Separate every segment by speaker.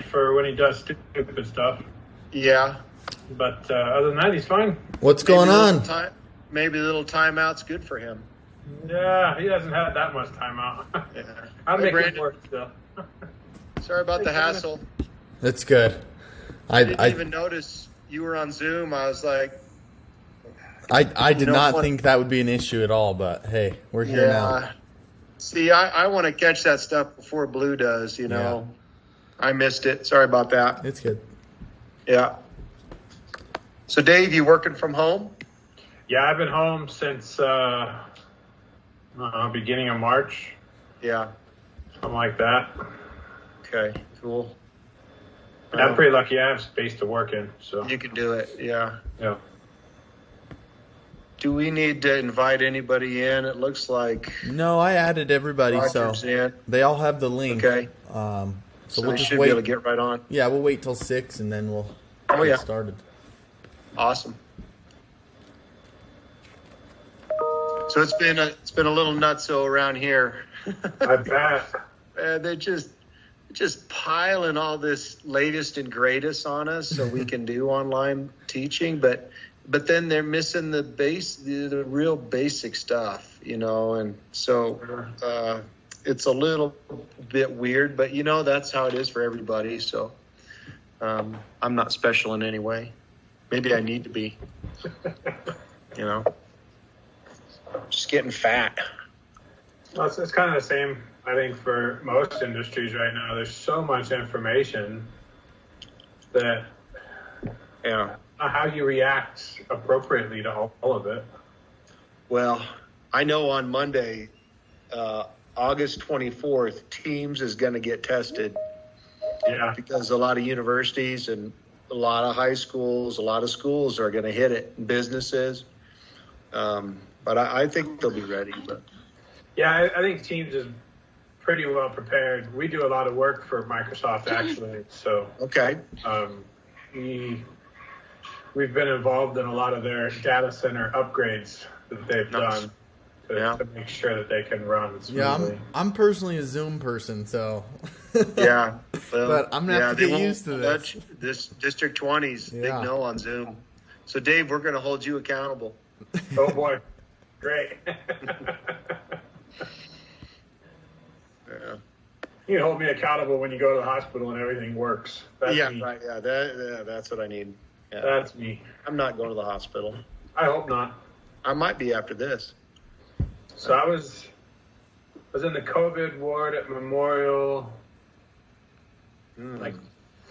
Speaker 1: for when he does stupid stuff.
Speaker 2: Yeah.
Speaker 1: But other than that, he's fine.
Speaker 3: What's going on?
Speaker 2: Maybe a little timeout's good for him.
Speaker 1: Yeah, he hasn't had that much time out.
Speaker 2: Yeah.
Speaker 1: I'll
Speaker 2: Hey,
Speaker 1: make it
Speaker 2: Brandon.
Speaker 1: work still.
Speaker 2: Sorry about the hassle.
Speaker 3: That's good.
Speaker 2: I didn't even notice you were on Zoom. I was like,
Speaker 3: I did
Speaker 2: No
Speaker 3: not
Speaker 2: fun.
Speaker 3: think that would be an issue at all, but hey, we're here now.
Speaker 2: See, I want to catch that stuff before Blue does, you know. I missed it. Sorry about that.
Speaker 3: It's good.
Speaker 2: Yeah. So, Dave, you working from home?
Speaker 1: Yeah, I've been home since beginning of March,
Speaker 2: Yeah.
Speaker 1: something like that.
Speaker 2: Okay, cool.
Speaker 1: I'm pretty lucky I have space to work in. So
Speaker 2: You can do it, yeah.
Speaker 1: yeah.
Speaker 2: Do we need to invite anybody in? It looks like
Speaker 3: No, I added everybody,
Speaker 2: Roger's
Speaker 3: so
Speaker 2: in.
Speaker 3: they all have the link.
Speaker 2: Okay.
Speaker 3: So
Speaker 2: So
Speaker 3: we'll
Speaker 2: we
Speaker 3: just
Speaker 2: should
Speaker 3: wait.
Speaker 2: be able to get right on.
Speaker 3: Yeah, we'll wait till 6 and then we'll
Speaker 2: Oh,
Speaker 3: get
Speaker 2: yeah.
Speaker 3: started.
Speaker 2: Awesome. So it's been a little nutso around here.
Speaker 1: I bet.
Speaker 2: They're just piling all this latest and greatest on us so we can do online teaching, but then they're missing the real basic stuff, you know, and so it's a little bit weird, but you know that's how it is for everybody. So I'm not special in any way. Maybe I need to be, you know. Just getting fat.
Speaker 1: Well, it's kind of the same, I think, for most industries right now. There's so much information that
Speaker 2: Yeah.
Speaker 1: how you react appropriately to all of it.
Speaker 2: Well, I know on Monday, August 24th, Teams is going to get tested
Speaker 1: Yeah.
Speaker 2: because a lot of universities and a lot of high schools, a lot of schools are going to hit it, businesses. But I think they'll be ready. But
Speaker 1: Yeah, I think Teams is pretty well prepared. We do a lot of work for Microsoft, actually. So
Speaker 2: okay,
Speaker 1: we've been involved in a lot of their data center upgrades that they've
Speaker 2: Nice.
Speaker 1: done
Speaker 2: Yeah.
Speaker 1: to make sure that they can run
Speaker 3: Yeah,
Speaker 1: smoothly.
Speaker 3: I'm personally a Zoom person, so
Speaker 2: yeah. Well,
Speaker 3: But I'm gonna have to
Speaker 2: they
Speaker 3: get
Speaker 2: won't
Speaker 3: used to this.
Speaker 2: touch this District 20's big
Speaker 3: Yeah.
Speaker 2: no on Zoom. So Dave, we're going to hold you accountable.
Speaker 1: Oh boy, great.
Speaker 2: Yeah.
Speaker 1: You can hold me accountable when you go to the hospital and everything works. That's
Speaker 2: Yeah,
Speaker 1: me.
Speaker 2: right. Yeah, that's what I need. Yeah.
Speaker 1: That's me.
Speaker 2: I'm not going to the hospital.
Speaker 1: I hope not.
Speaker 2: I might be after this.
Speaker 1: So I was in the COVID ward at Memorial like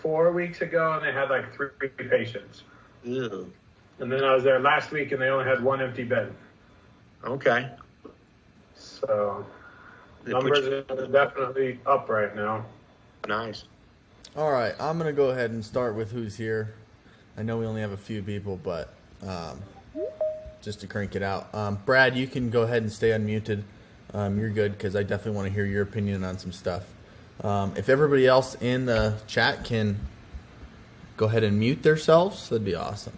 Speaker 1: 4 weeks ago, and they had like 3 patients.
Speaker 2: Ew.
Speaker 1: And then I was there last week, and they only had 1 empty bed.
Speaker 2: Okay.
Speaker 1: So
Speaker 2: They put
Speaker 1: numbers
Speaker 2: you-
Speaker 1: are definitely up right now.
Speaker 2: Nice.
Speaker 3: all right, I'm going to go ahead and start with who's here. I know we only have a few people, but just to crank it out. Brad, you can go ahead and stay unmuted. You're good because I definitely want to hear your opinion on some stuff. If everybody else in the chat can go ahead and mute themselves, that'd be awesome.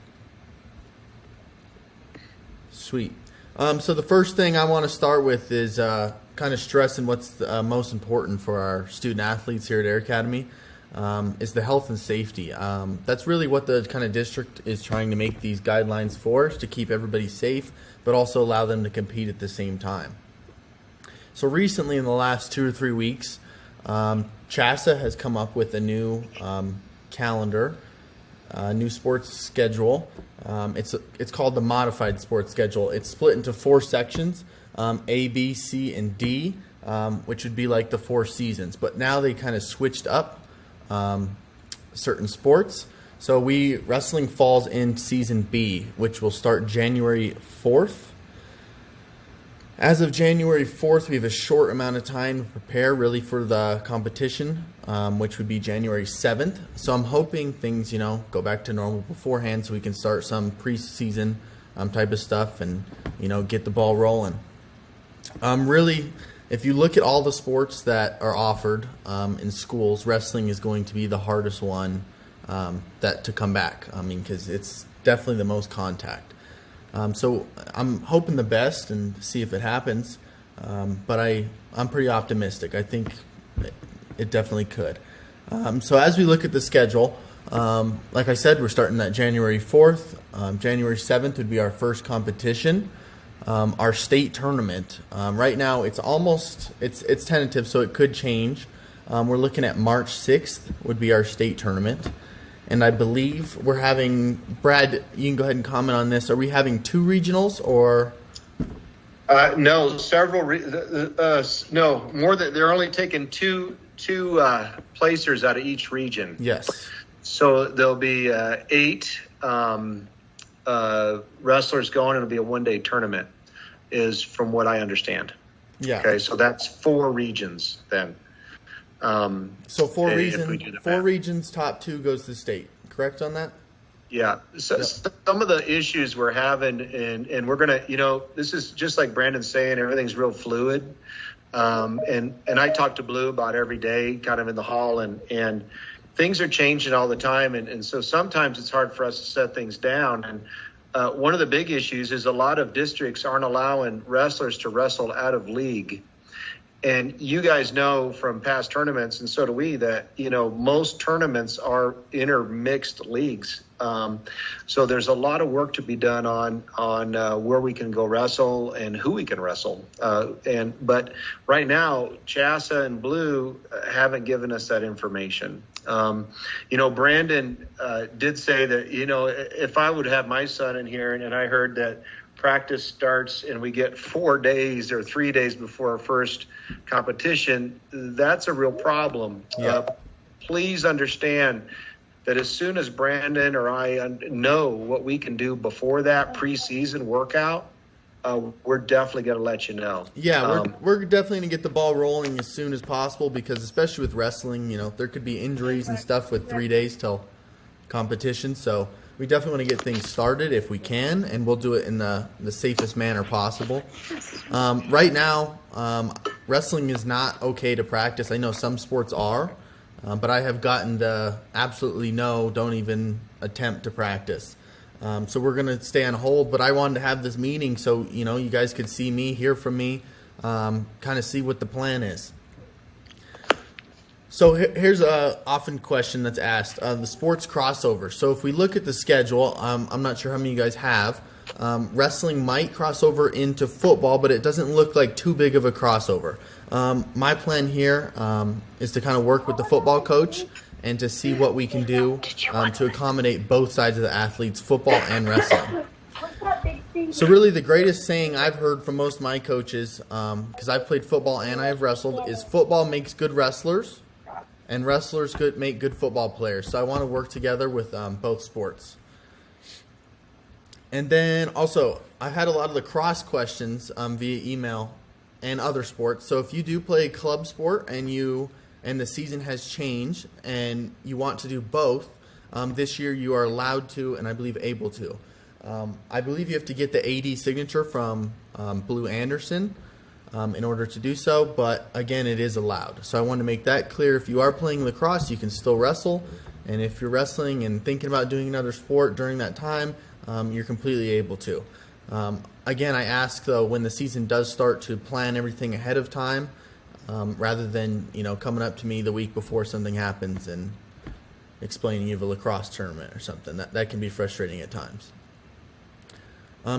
Speaker 3: Sweet. So the first thing I want to start with is kind of stressing what's most important for our student athletes here at Air Academy is the health and safety. That's really what the kind of district is trying to make these guidelines for, is to keep everybody safe, but also allow them to compete at the same time. So recently, in the last 2 or 3 weeks, CHASA has come up with a new calendar, new sports schedule. It's called the modified sports schedule. It's split into 4 sections, A, B, C, and D, which would be like the 4 seasons. But now they kind of switched up certain sports. So wrestling falls in season B, which will start January 4th. As of January 4th, we have a short amount of time to prepare really for the competition, which would be January 7th. So I'm hoping things, go back to normal beforehand so we can start some preseason type of stuff and, get the ball rolling. Really, if you look at all the sports that are offered in schools, wrestling is going to be the hardest one to come back. Because it's definitely the most contact. So I'm hoping the best and see if it happens, but I'm pretty optimistic. I think it definitely could. So as we look at the schedule, like I said, we're starting that January 4th. January 7th would be our first competition. Our state tournament. Right now, it's tentative, so it could change. We're looking at March 6th would be our state tournament. And I believe we're having, Brad, you can go ahead and comment on this. Are we having 2 regionals or?
Speaker 2: No, no, more than, they're only taking two placers out of each region.
Speaker 3: Yes.
Speaker 2: So there'll be 8 wrestlers going, and it'll be a 1-day tournament, is from what I understand.
Speaker 3: Yeah.
Speaker 2: Okay, so that's 4 regions then.
Speaker 3: So 4 regions, top 2 goes to state. Correct on that?
Speaker 2: Yeah. So
Speaker 3: Yep.
Speaker 2: some of the issues we're having, and we're going to, this is just like Brandon's saying, everything's real fluid. And I talk to Blue about every day, kind of in the hall, and things are changing all the time. And so sometimes it's hard for us to set things down. And one of the big issues is a lot of districts aren't allowing wrestlers to wrestle out of league. And you guys know from past tournaments, and so do we, that, most tournaments are intermixed leagues. So there's a lot of work to be done on where we can go wrestle and who we can wrestle. But right now, CHSAA and Blue haven't given us that information. Brandon did say that, if I would have my son in here and I heard that practice starts and we get 4 days or 3 days before our first competition, that's a real problem.
Speaker 3: Yeah.
Speaker 2: Please understand that as soon as Brandon or I know what we can do before that preseason workout, we're definitely going to let you know.
Speaker 3: Yeah, we're definitely going to get the ball rolling as soon as possible, because especially with wrestling, there could be injuries and stuff with 3 days till competition. So we definitely want to get things started if we can, and we'll do it in the safest manner possible. Right now, wrestling is not okay to practice. I know some sports are, but I have gotten the absolutely no, don't even attempt to practice. So we're going to stay on hold, but I wanted to have this meeting so, you guys could see me, hear from me, kind of see what the plan is. So here's a often question that's asked, the sports crossover. So if we look at the schedule, I'm not sure how many of you guys have. Wrestling might cross over into football, but it doesn't look like too big of a crossover. My plan here is to kind of work with the football coach and to see what we can do to accommodate both sides of the athletes, football and wrestling. So really the greatest saying I've heard from most of my coaches, because I've played football and I've wrestled, is football makes good wrestlers and wrestlers make good football players. So I want to work together with both sports. And then also, I've had a lot of lacrosse questions via email and other sports. So if you do play a club sport and the season has changed and you want to do both, this year you are allowed to, and I believe able to. I believe you have to get the AD signature from Blue Anderson in order to do so, but again, it is allowed. So I want to make that clear. If you are playing lacrosse, you can still wrestle, and if you're wrestling and thinking about doing another sport during that time, you're completely able to. Again, I ask, though, when the season does start, to plan everything ahead of time, rather than coming up to me the week before something happens and explaining you have a lacrosse tournament or something. That can be frustrating at times.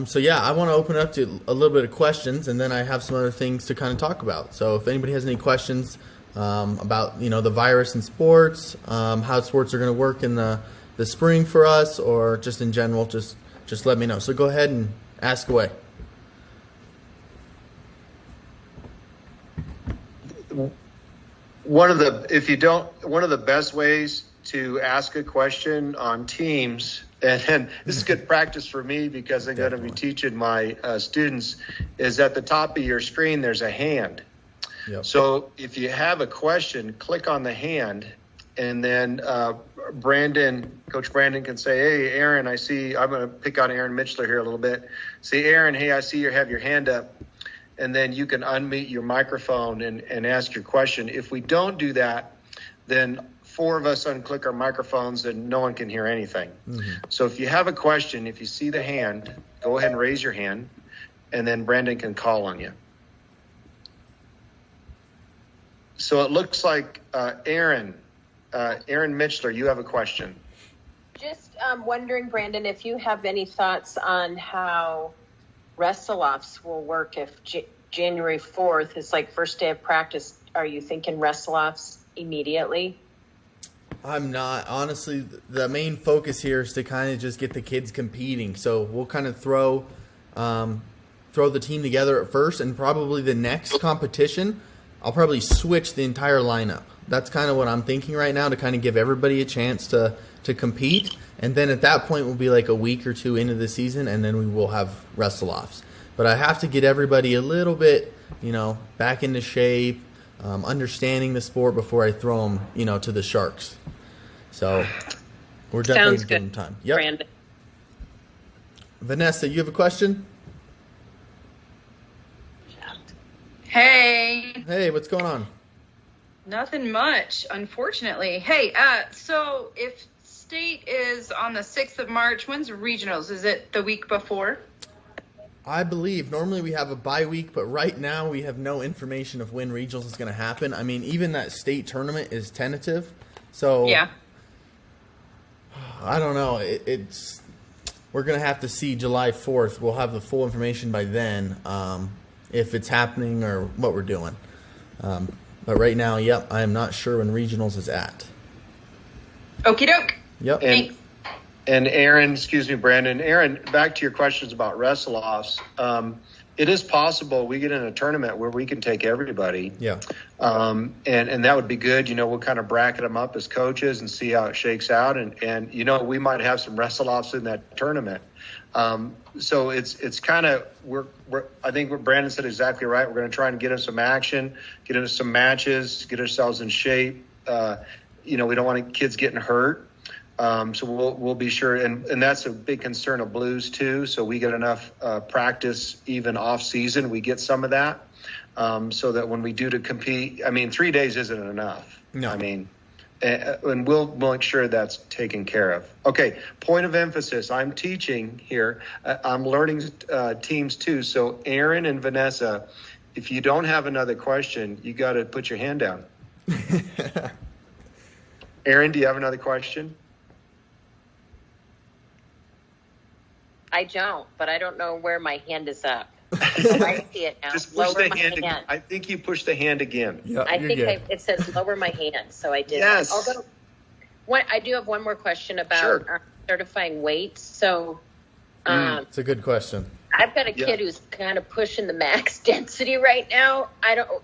Speaker 3: So yeah, I want to open up to a little bit of questions, and then I have some other things to kind of talk about. So if anybody has any questions about the virus in sports, how sports are going to work in the spring for us, or just in general, just let me know. So go ahead and ask away.
Speaker 2: One of the best ways to ask a question on Teams, and this is good practice for me because I'm going to be teaching my students, is at the top of your screen there's a hand.
Speaker 3: Yep.
Speaker 2: So if you have a question, click on the hand, and then Coach Brandon can say, "Hey, Aaron, I'm going to pick on Aaron Mitchler here a little bit. Say, Aaron, hey, I see you have your hand up." And then you can unmute your microphone and ask your question. If we don't do that, then 4 of us unclick our microphones and no one can hear anything. Mm-hmm. So if you have a question, if you see the hand, go ahead and raise your hand, and then Brandon can call on you. So it looks like Aaron, Aaron Mitchler, you have a question.
Speaker 4: Just wondering, Brandon, if you have any thoughts on how wrestle-offs will work if January 4th is like first day of practice. Are you thinking wrestle-offs immediately?
Speaker 3: I'm not. Honestly, the main focus here is to kind of just get the kids competing. So we'll kind of throw the team together at first, and probably the next competition, I'll probably switch the entire lineup. That's kind of what I'm thinking right now, to kind of give everybody a chance to compete. And then at that point, we'll be like a week or two into the season, and then we will have wrestle-offs. But I have to get everybody a little bit, back into shape, understanding the sport before I throw them, to the Sharks. So we're definitely giving them time. Yep.
Speaker 4: Brandon.
Speaker 3: Vanessa, you have a question?
Speaker 5: Hey,
Speaker 3: Hey, what's going on?
Speaker 5: nothing much, unfortunately. Hey, so if state is on the 6th of March, when's regionals? Is it the week before?
Speaker 3: I believe normally we have a bye week, but right now we have no information of when regionals is going to happen. I mean, even that state tournament is tentative. So
Speaker 5: Yeah.
Speaker 3: I don't know. We're going to have to see July 4th. We'll have the full information by then, if it's happening or what we're doing. But right now, yep, I am not sure when regionals is at.
Speaker 5: Okie doke.
Speaker 3: Yep.
Speaker 5: Thanks.
Speaker 2: And Aaron, Brandon. Aaron, back to your questions about wrestle-offs. It is possible we get in a tournament where we can take everybody.
Speaker 3: Yeah.
Speaker 2: And that would be good. We'll kind of bracket them up as coaches and see how it shakes out. And we might have some wrestle-offs in that tournament. So it's kind of, I think what Brandon said exactly right. We're going to try and get in some action, get into some matches, get ourselves in shape. We don't want kids getting hurt. So we'll be sure, and that's a big concern of Blues too. So we get enough practice even off season. We get some of that, so that when we do to compete, 3 days isn't enough.
Speaker 3: No.
Speaker 2: And we'll make sure that's taken care of. Okay. Point of emphasis. I'm teaching here. I'm learning teams too. So Aaron and Vanessa, if you don't have another question, you got to put your hand down. Aaron, do you have another question?
Speaker 4: I don't, but I don't know where my hand is up. I see it now.
Speaker 2: Just push
Speaker 4: Lower
Speaker 2: the
Speaker 4: my
Speaker 2: hand again. I think you pushed the hand again.
Speaker 3: Yep,
Speaker 4: I
Speaker 3: you're
Speaker 4: think
Speaker 3: good.
Speaker 4: it says lower my hand, so I did.
Speaker 2: Yes.
Speaker 4: Although, I do have one more question about
Speaker 2: Sure.
Speaker 4: certifying weights. So,
Speaker 3: It's a good question.
Speaker 4: I've got a kid who's kind of pushing the max density right now.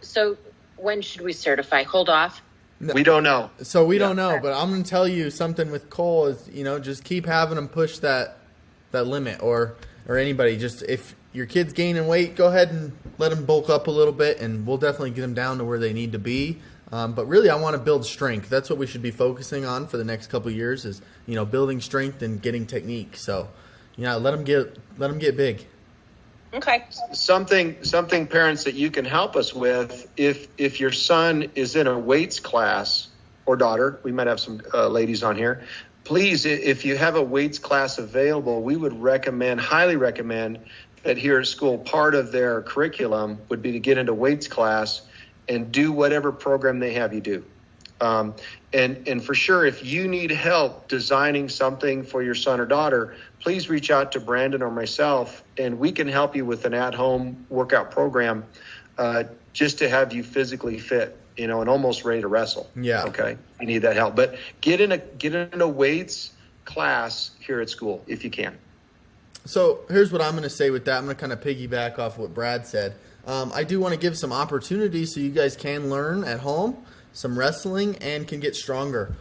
Speaker 4: So when should we certify? Hold off.
Speaker 2: We don't know.
Speaker 3: So we don't know, but I'm going to tell you something with Cole is, just keep having him push that limit, or anybody. Just if your kid's gaining weight, go ahead and let him bulk up a little bit, and we'll definitely get them down to where they need to be. But really, I want to build strength. That's what we should be focusing on for the next couple of years is, building strength and getting technique. So, let them get big.
Speaker 4: Okay.
Speaker 2: Something parents that you can help us with, if your son is in a weights class or daughter, we might have some ladies on here. Please, if you have a weights class available, we would highly recommend that here at school, part of their curriculum would be to get into weights class and do whatever program they have you do. And for sure, if you need help designing something for your son or daughter, please reach out to Brandon or myself, and we can help you with an at-home workout program just to have you physically fit, and almost ready to wrestle.
Speaker 3: Yeah.
Speaker 2: Okay. You need that help. But get in a weights class here at school if you can.
Speaker 3: So here's what I'm going to say with that. I'm going to kind of piggyback off what Brad said. I do want to give some opportunities so you guys can learn at home some wrestling and can get stronger.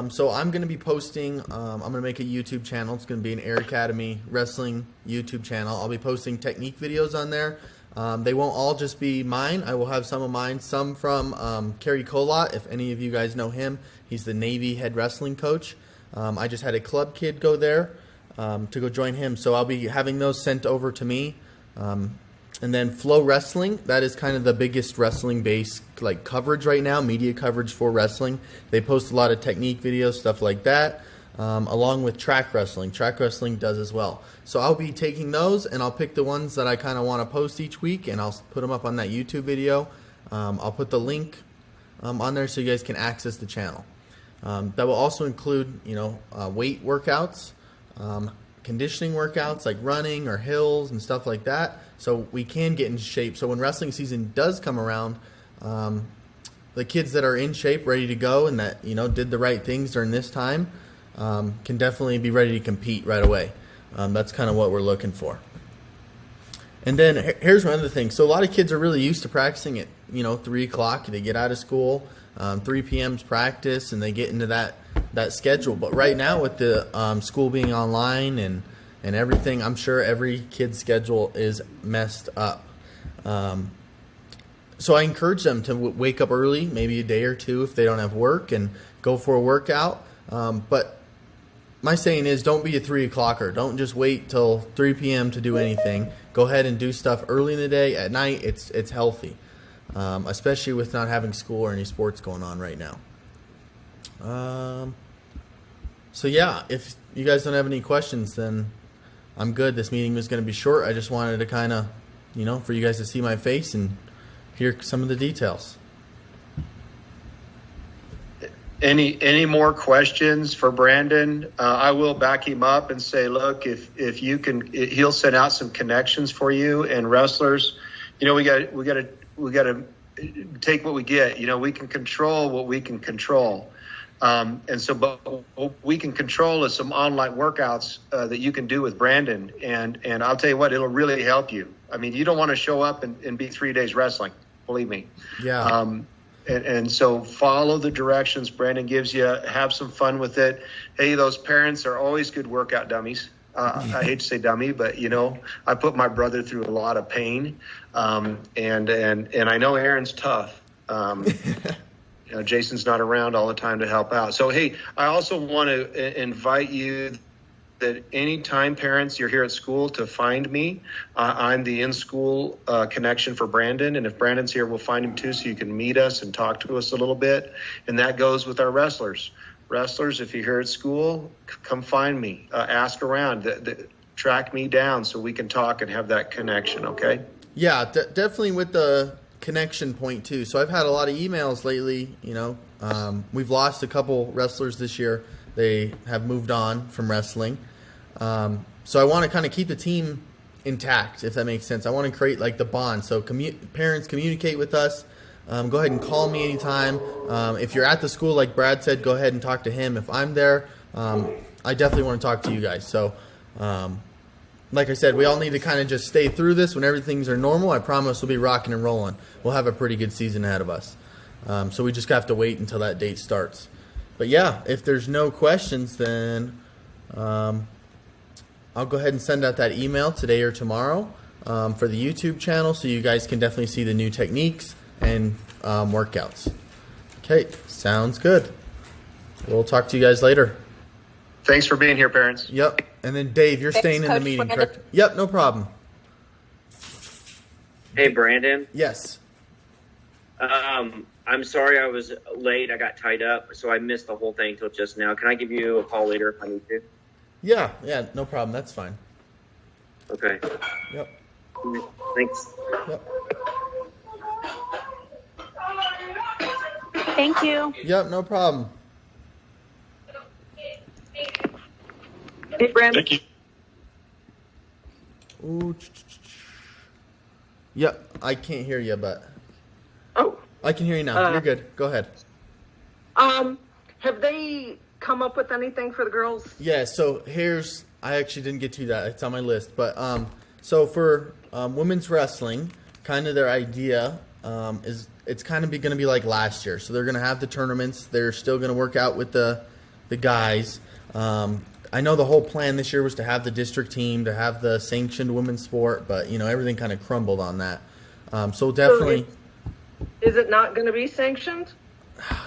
Speaker 3: So I'm going to be posting, I'm going to make a YouTube channel. It's going to be an Air Academy Wrestling YouTube channel. I'll be posting technique videos on there. They won't all just be mine. I will have some of mine, some from Kerry Colott, if any of you guys know him. He's the Navy head wrestling coach. I just had a club kid go there to go join him. So I'll be having those sent over to me. And then Flow Wrestling, that is kind of the biggest wrestling-based coverage right now, media coverage for wrestling. They post a lot of technique videos, stuff like that, along with track wrestling. Track wrestling does as well. So I'll be taking those, and I'll pick the ones that I kind of want to post each week, and I'll put them up on that YouTube video. I'll put the link on there so you guys can access the channel. That will also include, weight workouts, conditioning workouts like running or hills and stuff like that. So we can get in shape. So when wrestling season does come around, the kids that are in shape, ready to go, and that did the right things during this time, can definitely be ready to compete right away. That's kind of what we're looking for. And then here's one other thing. So a lot of kids are really used to practicing at 3 o'clock. They get out of school, 3 p.m.'s practice, and they get into that schedule. But right now with the school being online and everything, I'm sure every kid's schedule is messed up. So I encourage them to wake up early, maybe a day or two if they don't have work, and go for a workout. But my saying is, don't be a 3 o'clocker. Don't just wait till 3 p.m. to do anything. Go ahead and do stuff early in the day. At night, it's healthy, especially with not having school or any sports going on right now. So yeah, if you guys don't have any questions, then I'm good. This meeting was going to be short. I just wanted to kind of, for you guys to see my face and hear some of the details.
Speaker 2: Any more questions for Brandon? I will back him up and say, look, if you can, he'll send out some connections for you and wrestlers. We got to take what we get. We can control what we can control. But what we can control is some online workouts that you can do with Brandon. And I'll tell you what, it'll really help you. I mean, you don't want to show up and be 3 days wrestling. Believe me.
Speaker 3: Yeah.
Speaker 2: And so follow the directions Brandon gives you. Have some fun with it. Hey, those parents are always good workout dummies. I hate to say dummy, but I put my brother through a lot of pain. And I know Aaron's tough. Jason's not around all the time to help out. So, hey, I also want to invite you that anytime parents you're here at school to find me. I'm the in-school connection for Brandon, and if Brandon's here, we'll find him too, so you can meet us and talk to us a little bit. And that goes with our wrestlers. Wrestlers, if you're here at school, come find me. Ask around. Track me down so we can talk and have that connection, okay?
Speaker 3: Yeah, definitely with the connection point too. So I've had a lot of emails lately. We've lost a couple wrestlers this year. They have moved on from wrestling. So I want to kind of keep the team intact, if that makes sense. I want to create like the bond. So parents communicate with us. Go ahead and call me anytime. If you're at the school, like Brad said, go ahead and talk to him. If I'm there, I definitely want to talk to you guys. So, like I said, we all need to kind of just stay through this. When everything's are normal, I promise we'll be rocking and rolling. We'll have a pretty good season ahead of us. So we just have to wait until that date starts. But yeah, if there's no questions, then I'll go ahead and send out that email today or tomorrow for the YouTube channel, so you guys can definitely see the new techniques and workouts. Okay, sounds good. We'll talk to you guys later.
Speaker 2: Thanks for being here, parents.
Speaker 3: Yep. And then Dave, you're
Speaker 4: Thanks,
Speaker 3: staying in the
Speaker 4: Coach
Speaker 3: meeting,
Speaker 4: Brandon.
Speaker 3: correct? Yep, no problem.
Speaker 6: Hey, Brandon.
Speaker 3: Yes.
Speaker 6: I'm sorry I was late. I got tied up, so I missed the whole thing till just now. Can I give you a call later if I need to?
Speaker 3: Yeah, no problem. That's fine.
Speaker 6: Okay.
Speaker 3: Yep.
Speaker 6: Thanks.
Speaker 3: Yep.
Speaker 7: Thank you.
Speaker 3: Yep, no problem.
Speaker 7: Hey, Brandon.
Speaker 2: Thank you.
Speaker 3: Ooh. Yep, I can't hear you, but
Speaker 7: Oh,
Speaker 3: I can hear you now. You're good. Go ahead.
Speaker 7: have they come up with anything for the girls?
Speaker 3: Yeah, so I actually didn't get to that. It's on my list. But so for women's wrestling, kind of their idea is it's kind of going to be like last year. So they're going to have the tournaments. They're still going to work out with the guys. I know the whole plan this year was to have the district team, to have the sanctioned women's sport, but everything kind of crumbled on that. So definitely
Speaker 7: Is it not going to be sanctioned?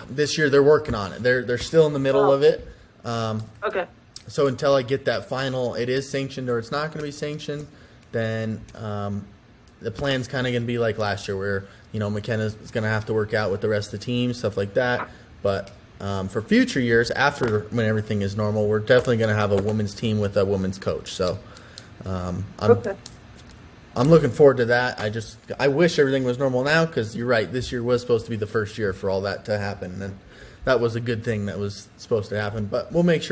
Speaker 3: this year they're working on it. They're still in the middle of it.
Speaker 7: Okay.
Speaker 3: So until I get that final, it is sanctioned or it's not going to be sanctioned, then the plan's kind of going to be like last year, where McKenna's going to have to work out with the rest of the team, stuff like that. But for future years, after when everything is normal, we're definitely going to have a women's team with a women's coach. So I'm looking forward to that. I wish everything was normal now, because you're right. This year was supposed to be the first year for all that to happen, and that was a good thing that was supposed to happen. But we'll make sure